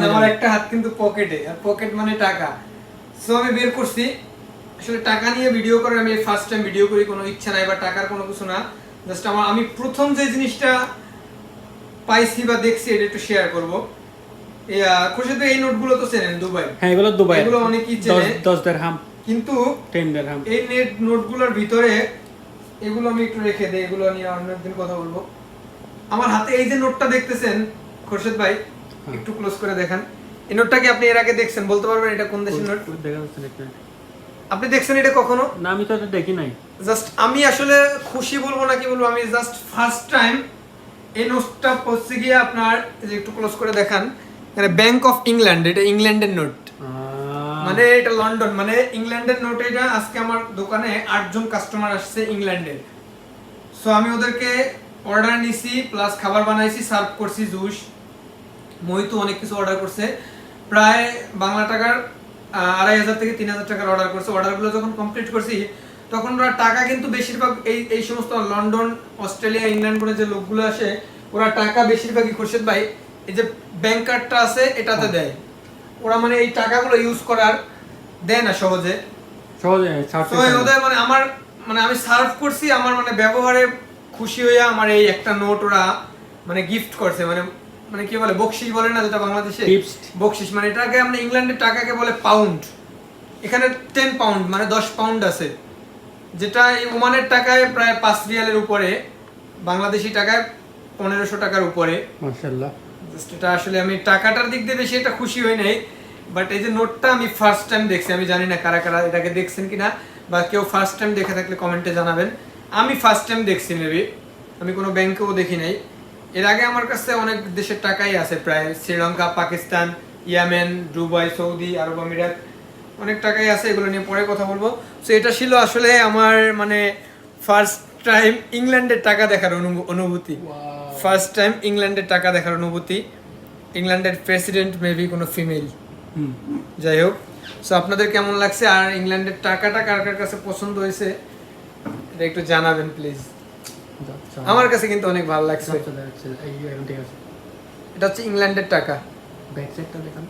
আমার একটা হাত কিন্তু পকেটে, আর পকেট মানে টাকা। সো আমি বের করছি, আসলে টাকা নিয়ে ভিডিও করার আমি ফার্স্ট টাইম ভিডিও করি, কোনো ইচ্ছা নাই বা টাকার কোনো কিছু না, জাস্ট আমি প্রথম যে জিনিসটা পাইছি বা দেখছি এটা একটু শেয়ার করব। খুশি তো এই নোটগুলো তো চেনেন, দুবাই। হ্যাঁ, এগুলো দুবাই, এগুলো অনেকেই চেনে, 10 দিরহাম, কিন্তু 10 দিরহাম। এই নোটগুলোর ভিতরে এগুলো আমি একটু রেখে দেই, এগুলো নিয়ে অন্যদিন কথা বলবো। আমার হাতে এই যে নোটটা দেখতেছেন খোরশেদ ভাই, একটু ক্লোজ করে দেখান। এই নোটটা কি আপনি এর আগে দেখছেন? বলতে পারবেন এটা কোন দেশের নোট? দেখা যাচ্ছে না? আপনি দেখছেন এটা কখনো? না, আমি তো এটা দেখি নাই। জাস্ট আমি আসলে খুশি বলবো না কি বলবো, আমি জাস্ট ফার্স্ট টাইম এই নোটটা পড়তে গিয়ে আপনার এই যে একটু ক্লোজ করে দেখান, মানে ব্যাংক অফ ইংল্যান্ড, এটা ইংল্যান্ডের নোট, মানে এটা লন্ডন, মানে ইংল্যান্ডের নোট। এটা আজকে আমার দোকানে 8 জন কাস্টমার আসছে ইংল্যান্ডের। সো আমি ওদেরকে অর্ডার নিছি, প্লাস খাবার বানাইছি, সার্ভ করছি, জুস, মহিতো, অনেক কিছু অর্ডার করছে। প্রায় বাংলা টাকার 2500 থেকে 3000 টাকার অর্ডার করছে। অর্ডারগুলো যখন কমপ্লিট করছি তখন ওরা টাকা কিন্তু বেশিরভাগ এই সমস্ত লন্ডন, অস্ট্রেলিয়া, ইংল্যান্ড করে যে লোকগুলো আসে, ওরা টাকা বেশিরভাগই খোরশেদ ভাই এই যে ব্যাংক কার্ডটা আছে এটাতে দেয়। ওরা মানে এই টাকাগুলো ইউজ করার দেয় না সহজে। ওদের মানে আমার মানে আমি সার্ভ করছি, আমার মানে ব্যবহারে খুশি হইয়া আমার এই একটা নোট ওরা মানে গিফট করছে, মানে মানে কি বলে, বকশিশ বলে না যেটা বাংলাদেশে বকশিশ, মানে এটাকে আমরা ইংল্যান্ডের টাকাকে বলে পাউন্ড। এখানে 10 পাউন্ড মানে 10 পাউন্ড আছে, যেটা এই ওমানের টাকায় প্রায় 5 রিয়ালের উপরে, বাংলাদেশি টাকায় 1500 টাকার উপরে। মাশাআল্লাহ। জাস্ট এটা আসলে আমি টাকাটার দিক দিয়ে বেশি এটা খুশি হই নাই, বাট এই যে নোটটা আমি ফার্স্ট টাইম দেখছি। আমি জানি না কারা কারা এটাকে দেখছেন কিনা, বা কেউ ফার্স্ট টাইম দেখে থাকলে কমেন্টে জানাবেন। আমি ফার্স্ট টাইম দেখছি, মেবি আমি কোনো ব্যাংকেও দেখি নাই। এর আগে আমার কাছে অনেক দেশের টাকাই আছে, প্রায় Sri Lanka, Pakistan, Yemen, Dubai, Saudi Arab আমিরাত, অনেক টাকাই আছে, এগুলো নিয়ে পরে কথা বলবো। সো এটা ছিল আসলে আমার মানে ফার্স্ট টাইম ইংল্যান্ডের টাকা দেখার অনুভূতি। ফার্স্ট টাইম ইংল্যান্ডের টাকা দেখার অনুভূতি। ইংল্যান্ডের প্রেসিডেন্ট মেবি কোনো ফিমেল, যাই হোক। সো আপনাদের কেমন লাগছে, আর ইংল্যান্ডের টাকাটা কার কার কাছে পছন্দ হয়েছে এটা একটু জানাবেন প্লিজ। আমার কাছে কিন্তু অনেক ভালো লাগছে। এটা হচ্ছে ইংল্যান্ডের টাকা। ব্যাক সাইডটা দেখান।